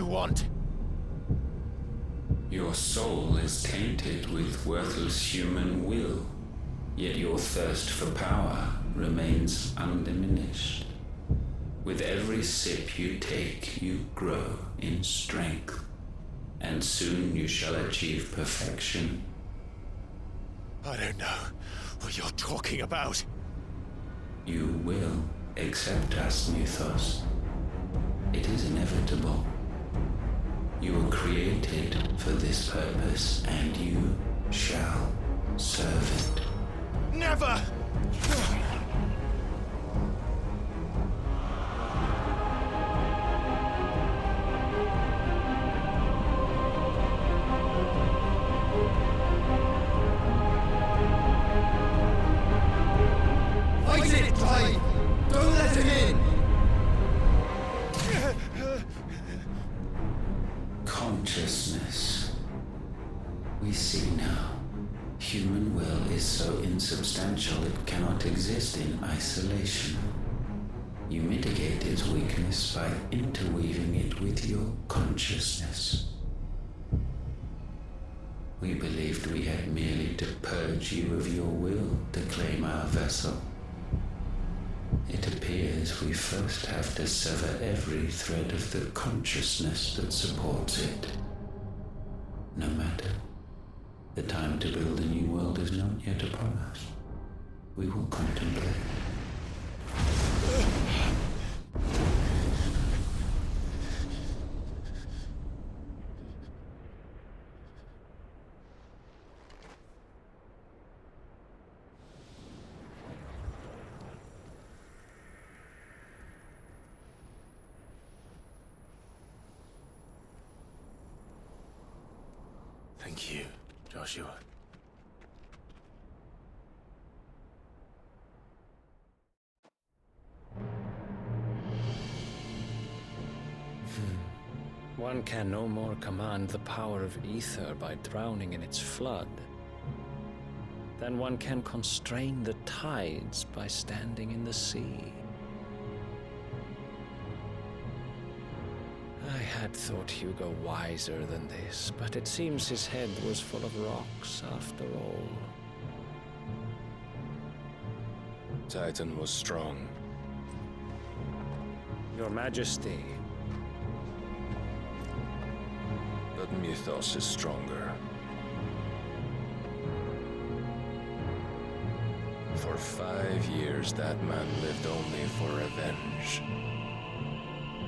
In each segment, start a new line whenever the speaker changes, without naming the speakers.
you want?
Your soul is tainted with worthless human will, yet your thirst for power remains undiminished. With every sip you take, you grow in strength, and soon you shall achieve perfection.
I don't know what you're talking about.
You will accept us, Mythos. It is inevitable. You were created for this purpose, and you shall serve it.
Never!
Fight it, Clive! Don't let him in!
Consciousness. We see now. Human will is so insubstantial it cannot exist in isolation. You mitigate its weakness by interweaving it with your consciousness. We believed we had merely to purge you of your will to claim our vessel. It appears we first have to sever every thread of the consciousness that supports it. No matter. The time to build a new world is not yet upon us. We will contemplate.
Thank you, Joshua.
One can no more command the power of ether by drowning in its flood than one can constrain the tides by standing in the sea. I had thought Hugo wiser than this, but it seems his head was full of rocks after all.
Titan was strong.
Your Majesty.
But Mythos is stronger. For 5 years, that man lived only for revenge.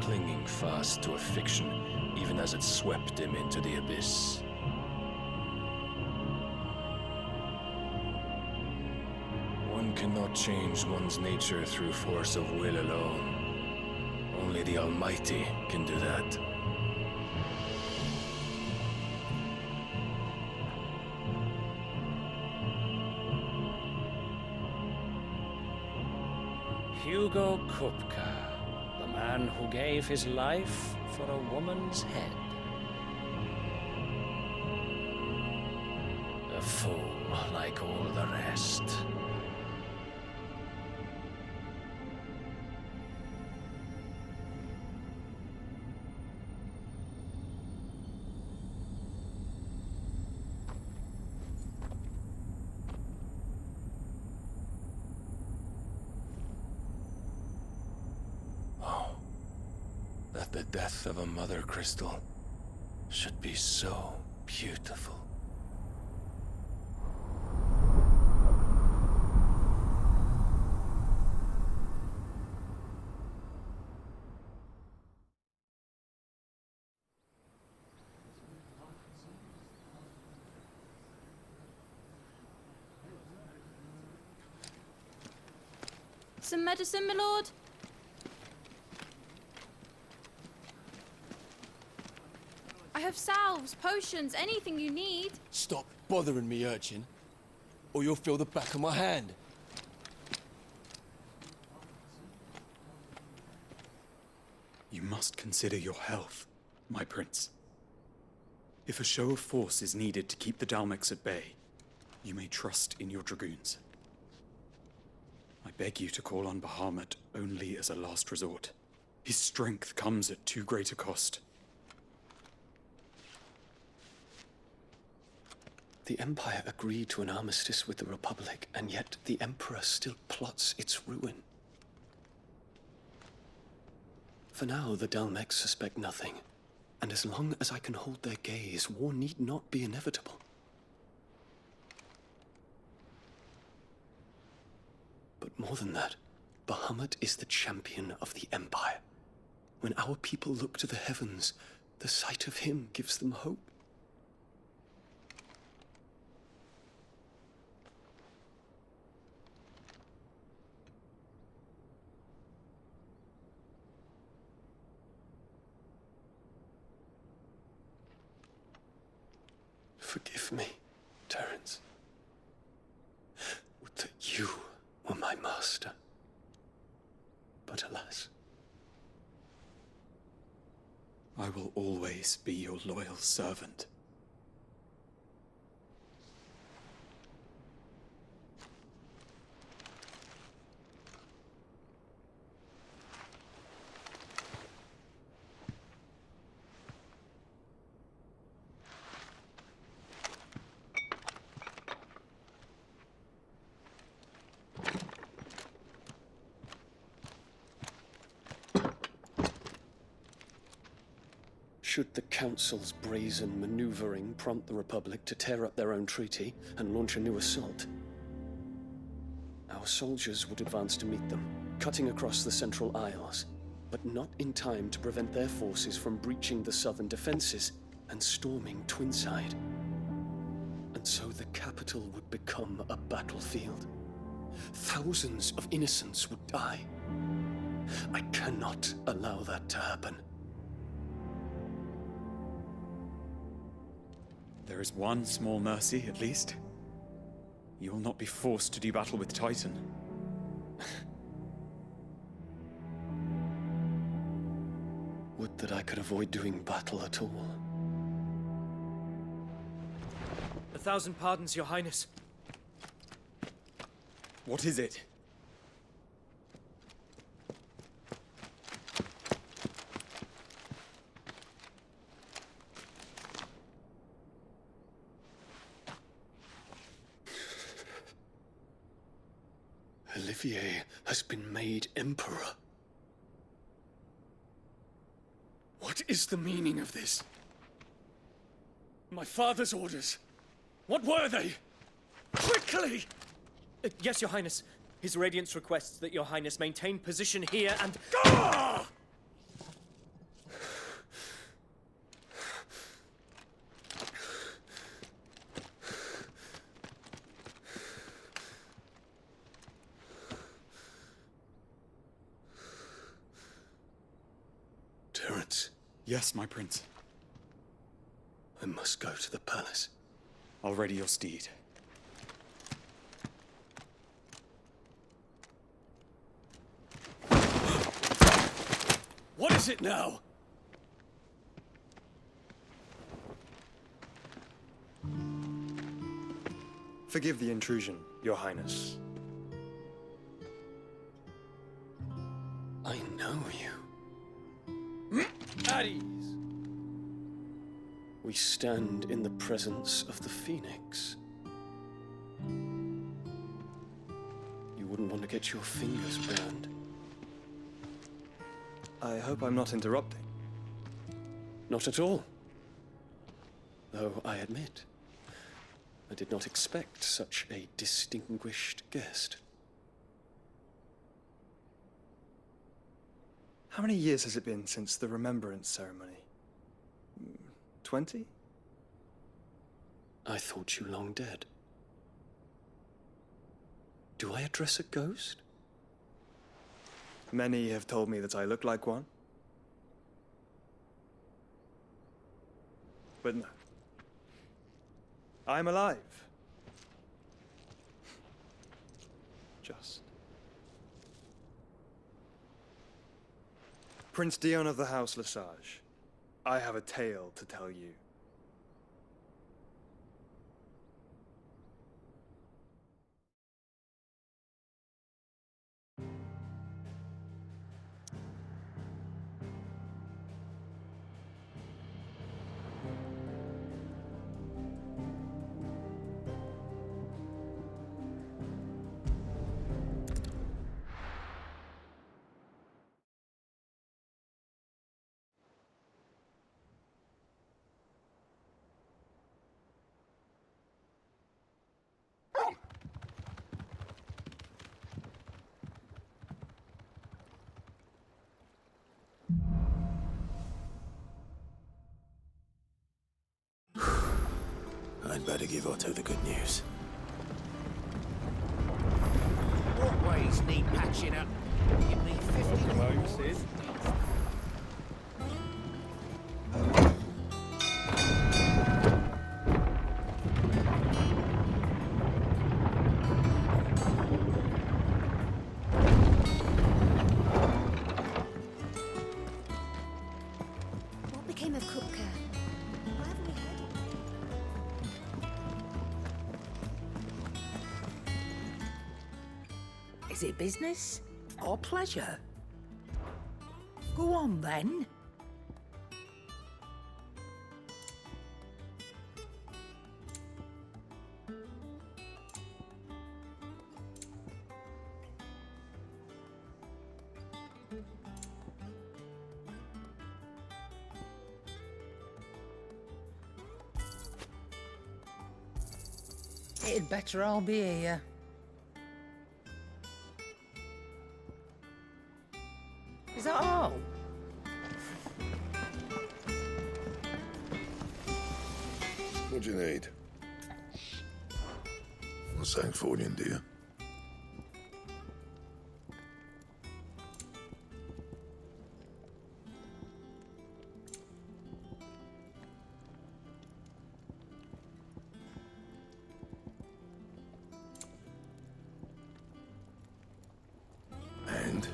Clinging fast to a fiction, even as it swept him into the abyss. One cannot change one's nature through force of will alone. Only the Almighty can do that.
Hugo Kupka, the man who gave his life for a woman's head. A fool like all the rest.
That the death of a mother crystal should be so beautiful.
Some medicine, my lord? I have salves, potions, anything you need.
Stop bothering me, urchin, or you'll feel the back of my hand.
You must consider your health, my prince. If a show of force is needed to keep the Dalmex at bay, you may trust in your dragoons. I beg you to call on Bahamut only as a last resort. His strength comes at too great a cost.
The Empire agreed to an armistice with the Republic, and yet the Emperor still plots its ruin. For now, the Dalmex suspect nothing, and as long as I can hold their gaze, war need not be inevitable. But more than that, Bahamut is the champion of the Empire. When our people look to the heavens, the sight of him gives them hope. Forgive me, Terence. Would that you were my master. But alas.
I will always be your loyal servant.
Should the Council's brazen maneuvering prompt the Republic to tear up their own treaty and launch a new assault, our soldiers would advance to meet them, cutting across the Central Isles, but not in time to prevent their forces from breaching the southern defenses and storming Twinside. And so the capital would become a battlefield. Thousands of innocents would die. I cannot allow that to happen.
There is one small mercy, at least. You will not be forced to do battle with Titan.
Would that I could avoid doing battle at all.
1,000 pardons, Your Highness.
What is it?
Olivier has been made Emperor. What is the meaning of this? My father's orders. What were they? Quickly!
Yes, Your Highness. His Radiance requests that Your Highness maintain position here and...
Ah! Terence.
Yes, my prince.
I must go to the palace.
I'll ready your steed.
What is it now?
Forgive the intrusion, Your Highness.
I know you.
At ease.
We stand in the presence of the Phoenix. You wouldn't want to get your fingers burned.
I hope I'm not interrupting.
Not at all. Though I admit, I did not expect such a distinguished guest.
How many years has it been since the Remembrance Ceremony? 20?
I thought you long dead. Do I address a ghost?
Many have told me that I look like one. But no. I'm alive. Just. Prince Dion of the House Lesage, I have a tale to tell you.
better give Otto the good news.
What ways need patching up? Give me 50
Moses.
What became of Kupka? Where have we heard?
Is it business or pleasure? Go on then. It'd better all be here. Is that all?
What do you need? Want something for you, dear? And?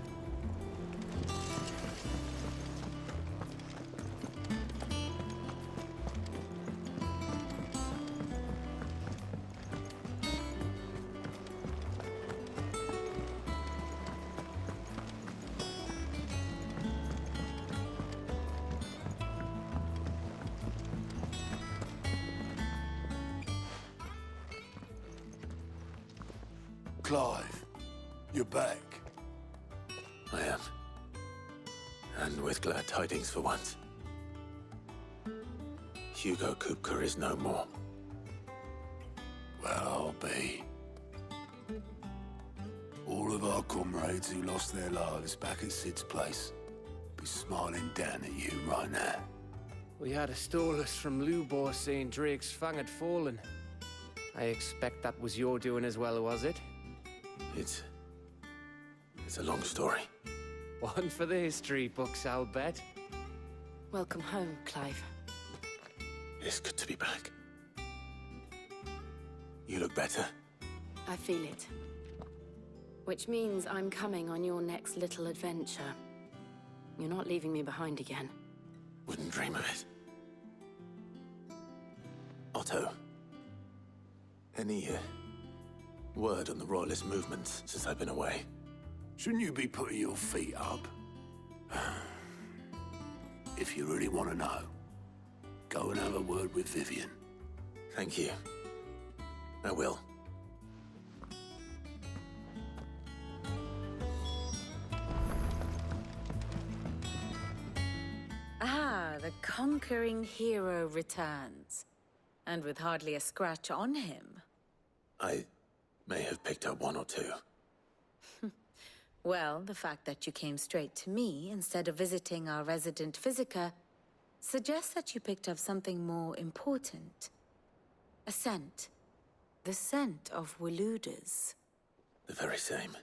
Clive, you're back. I am. And with glad tidings for once. Hugo Kupka is no more. Well, I'll be. All of our comrades who lost their lives back at Sid's place be smiling down at you right now.
We had a stolus from Lubor saying Drake's fang had fallen. I expect that was your doing as well, was it?
It's a long story.
One for the history books, I'll bet.
Welcome home, Clive.
It's good to be back. You look better.
I feel it. Which means I'm coming on your next little adventure. You're not leaving me behind again.
Wouldn't dream of it. Otto. Any word on the Royalist movements since I've been away?
Shouldn't you be putting your feet up? If you really want to know, go and have a word with Vivian.
Thank you. I will.
Ah, the conquering hero returns. And with hardly a scratch on him.
I may have picked up one or two.
Well, the fact that you came straight to me instead of visiting our resident physiker suggests that you picked up something more important. A scent. The scent of Waludas.
The very same.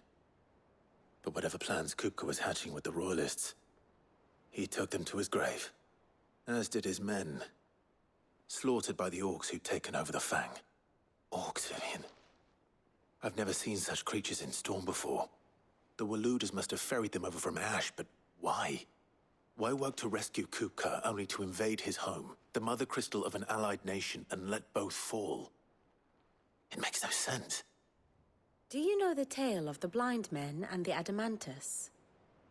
But whatever plans Kupka was hatching with the Royalists, he took them to his grave. As did his men. Slaughtered by the orcs who'd taken over the Fang. Orcs, Vivian. I've never seen such creatures in Storm before. The Waludas must have ferried them over from Ash, but why? Why work to rescue Kupka only to invade his home, the mother crystal of an allied nation, and let both fall? It makes no sense.
Do you know the tale of the blind men and the Adamantus?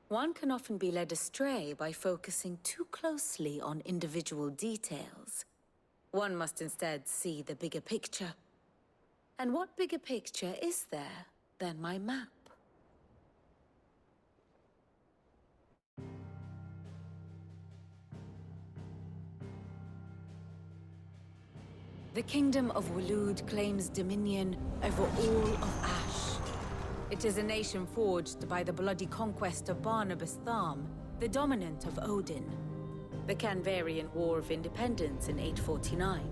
One can often be led astray by focusing too closely on individual details. One must instead see the bigger picture. And what bigger picture is there than my map? The Kingdom of Walud claims dominion over all of Ash. It is a nation forged by the bloody conquest of Barnabas Tharm, the dominant of Odin. The Canvarian War of Independence in 849.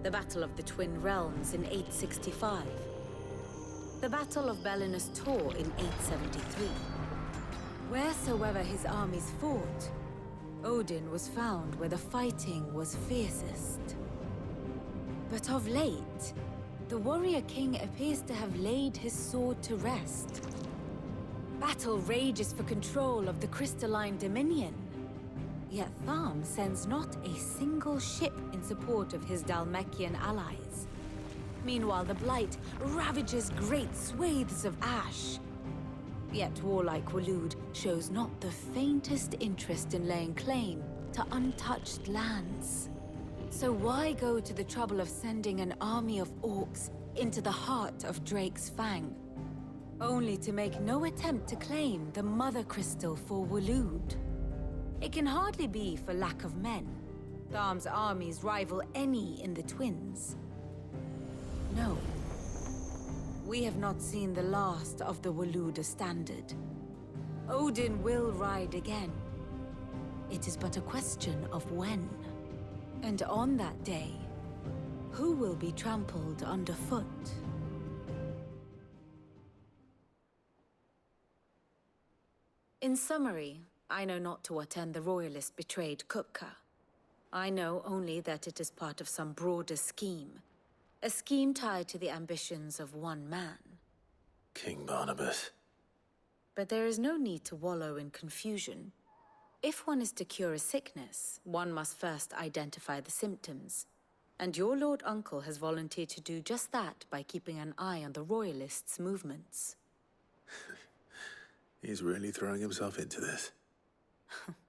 the Battle of the Twin Realms in 865, the Battle of Belinus Tor in 873. Wheresoever his armies fought, Odin was found where the fighting was fiercest. But of late, the warrior king appears to have laid his sword to rest. Battle rages for control of the crystalline dominion. Yet Tharm sends not a single ship in support of his Dhalmekian allies. Meanwhile, the Blight ravages great swathes of ash. Yet warlike Waloed shows not the faintest interest in laying claim to untouched lands. So why go to the trouble of sending an army of orcs into the heart of Drake's Fang, only to make no attempt to claim the Mother Crystal for Waloed? It can hardly be for lack of men. Tharm's armies rival any in the Twins. No. We have not seen the last of the Waloed standard. Odin will ride again. It is but a question of when. And on that day, who will be trampled underfoot? In summary, I know not to what end the Royalist betrayed Kupka. I know only that it is part of some broader scheme. A scheme tied to the ambitions of one man.
King Barnabas.
But there is no need to wallow in confusion. If one is to cure a sickness, one must first identify the symptoms. And your Lord Uncle has volunteered to do just that by keeping an eye on the Royalists' movements.
He's really throwing himself into this.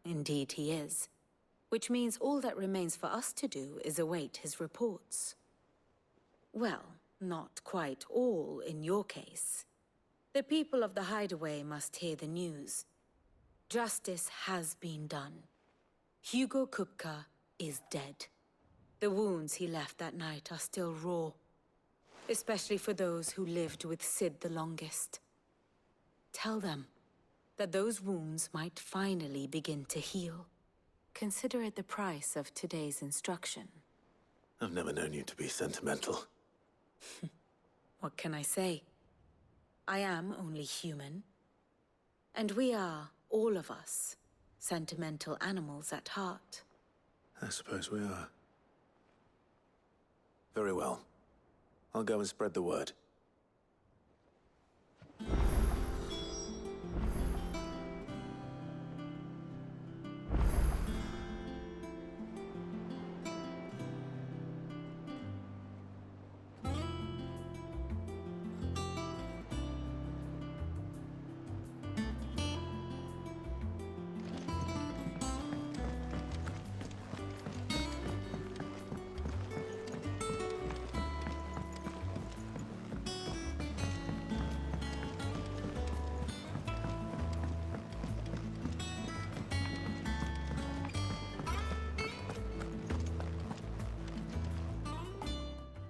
Indeed he is. Which means all that remains for us to do is await his reports. Well, not quite all in your case. The people of the Hideaway must hear the news. Justice has been done. Hugo Kupka is dead. The wounds he left that night are still raw, especially for those who lived with Sid the longest. Tell them that those wounds might finally begin to heal. Consider it the price of today's instruction.
I've never known you to be sentimental.
What can I say? I am only human. And we are, all of us, sentimental animals at heart.
I suppose we are. Very well. I'll go and spread the word.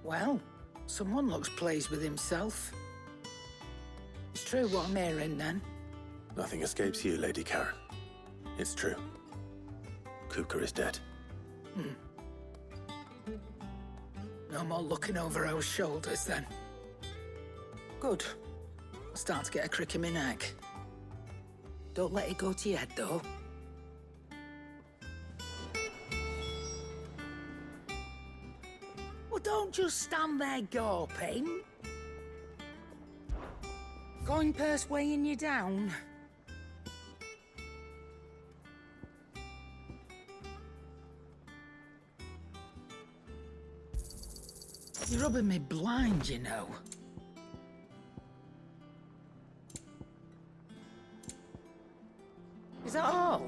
Well, someone looks pleased with himself. It's true what I'm hearing, then.
Nothing escapes you, Lady Karen. It's true. Kupka is dead.
No more looking over our shoulders, then. Good. I'll start to get a crick in my neck. Don't let it go to your head, though. Well, don't just stand there gawping. Coin purse weighing you down. You're rubbing me blind, you know. Is that all?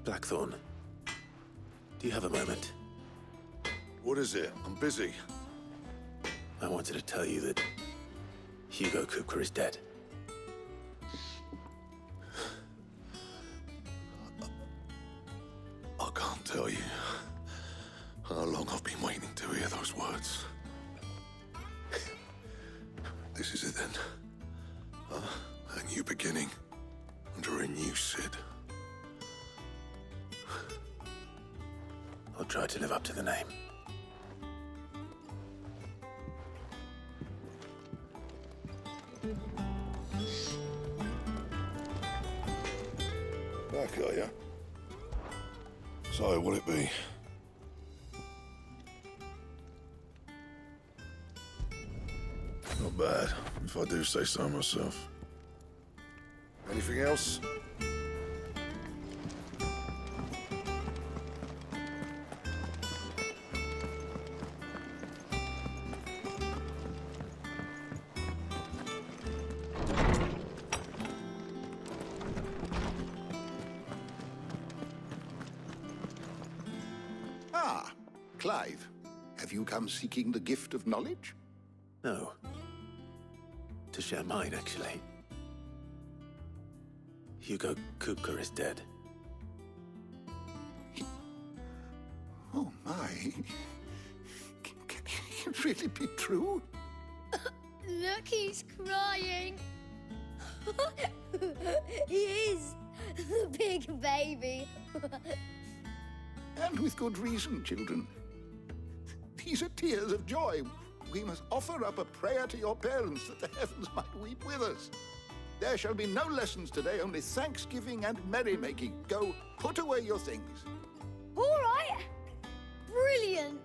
Blackthorn, do you have a moment?
What is it? I'm busy.
I wanted to tell you that Hugo Kupka is dead.
I can't tell you how long I've been waiting to hear those words. This is it then. A new beginning under a new Sid.
I'll try to live up to the name.
Back, are ya? So, what'll it be? Not bad, if I do say so myself. Anything else?
Ah, Clive. Have you come seeking the gift of knowledge?
No. To share mine, actually. Hugo Kupka is dead.
Oh, my. Can it really be true?
Look, he's crying. He is. The big baby.
And with good reason, children. These are tears of joy. We must offer up a prayer to your parents that the heavens might weep with us. There shall be no lessons today, only thanksgiving and merrymaking. Go, put away your things.
All right. Brilliant.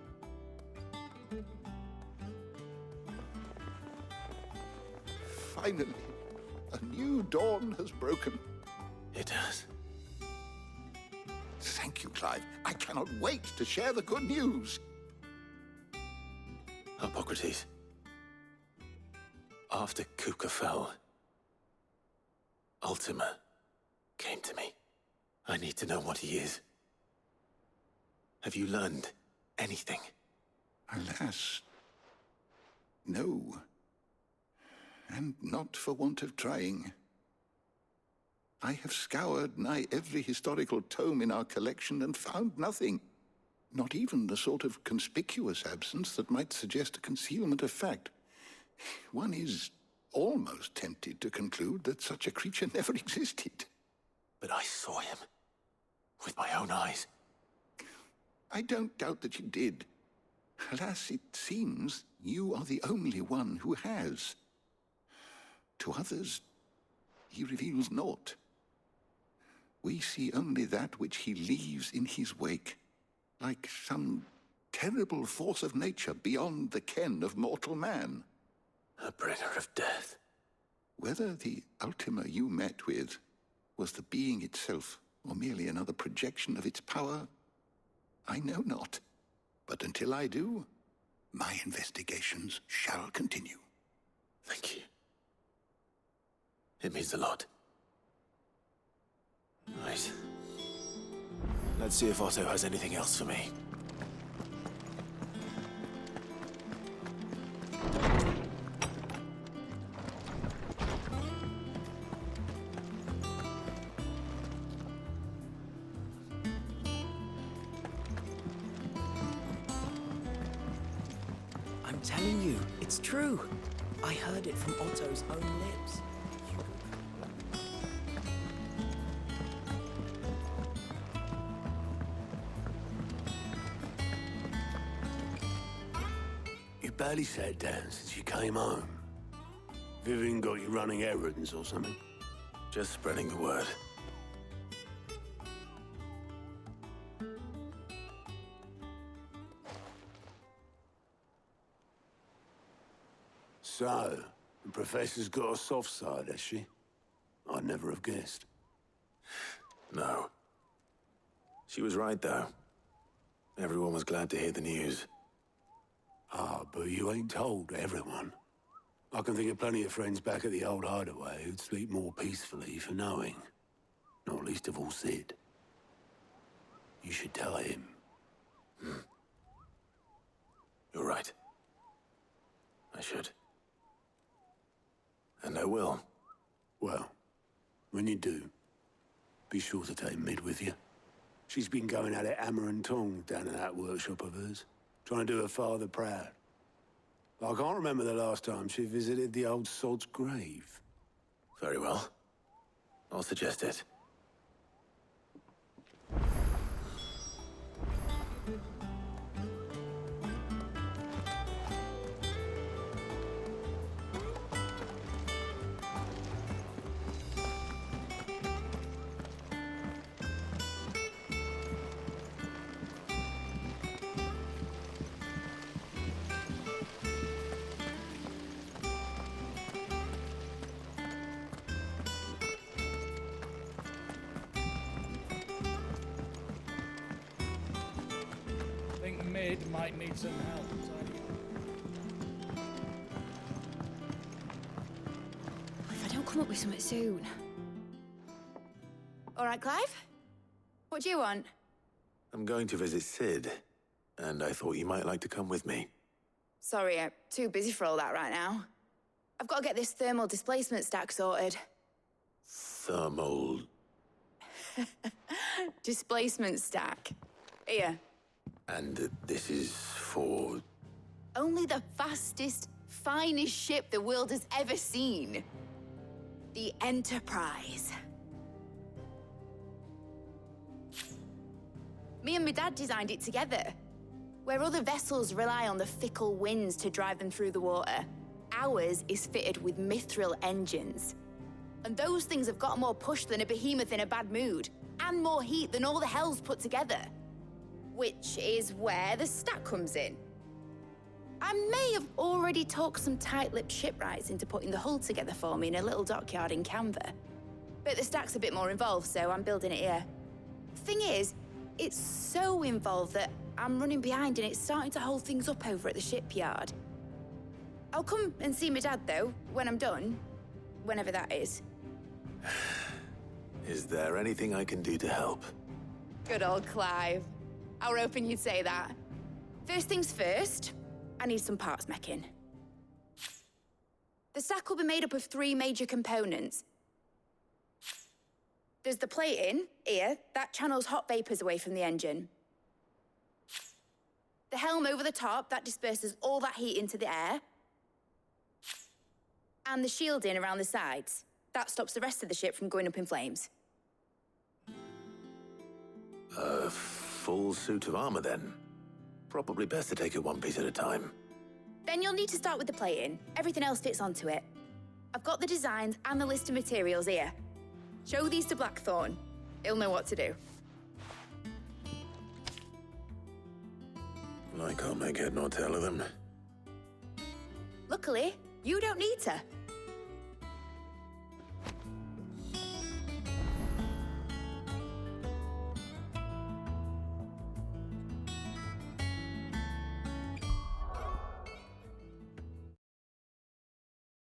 Finally, a new dawn has broken.
It has.
Thank you, Clive. I cannot wait to share the good news.
Hippocrates. After Kupka fell, Ultima came to me. I need to know what he is. Have you learned anything?
Alas, no. And not for want of trying. I have scoured nigh every historical tome in our collection and found nothing. Not even the sort of conspicuous absence that might suggest a concealment of fact. One is almost tempted to conclude that such a creature never existed.
But I saw him. With my own eyes.
I don't doubt that you did. Alas, it seems you are the only one who has. To others, he reveals naught. We see only that which he leaves in his wake, like some terrible force of nature beyond the ken of mortal man.
A bringer of death.
Whether the Ultima you met with was the being itself, or merely another projection of its power, I know not. But until I do, my investigations shall continue.
Thank you. It means a lot. Right. Let's see if Otto has anything else for me.
I'm telling you, it's true. I heard it from Otto's own lips.
You barely sat down since you came home. Vivian got you running errands or something?
Just spreading the word.
So, the Professor's got a soft side, has she? I'd never have guessed.
No. She was right, though. Everyone was glad to hear the news.
Ah, but you ain't told everyone. I can think of plenty of friends back at the old hideaway who'd sleep more peacefully for knowing. Not least of all Sid. You should tell him.
You're right. I should. And I will.
Well, when you do, be sure to take Mid with you. She's been going at it hammer and tong down in that workshop of hers, trying to do her father proud. I can't remember the last time she visited the old sod's grave.
Very well. I'll suggest it.
Mid might need some help tidying
If I don't come up with something soon. All right, Clive? What do you want?
I'm going to visit Sid, and I thought you might like to come with me.
Sorry, I'm too busy for all that right now. I've got to get this thermal displacement stack sorted.
Thermal...
Displacement stack. Here.
And this is for...
Only the fastest, finest ship the world has ever seen. The Enterprise. Me and my dad designed it together. Where other vessels rely on the fickle winds to drive them through the water, ours is fitted with mithril engines. And those things have got more push than a behemoth in a bad mood, and more heat than all the hells put together. Which is where the stack comes in. I may have already talked some tight-lipped shipwrights into putting the hull together for me in a little dockyard in Canva. But the stack's a bit more involved, so I'm building it here. Thing is, it's so involved that I'm running behind and it's starting to hold things up over at the shipyard. I'll come and see my dad, though, when I'm done. Whenever that is.
Is there anything I can do to help?
Good old Clive. I were hoping you'd say that. First things first, I need some parts meching. The stack will be made up of 3 major components. There's the plating, here, that channels hot vapors away from the engine. The helm over the top, that disperses all that heat into the air. And the shielding around the sides. That stops the rest of the ship from going up in flames.
A full suit of armor, then. Probably best to take it one piece at a time.
Then you'll need to start with the plating. Everything else fits onto it. I've got the designs and the list of materials here. Show these to Blackthorn. He'll know what to do.
I can't make head nor tail of them.
Luckily, you don't need to.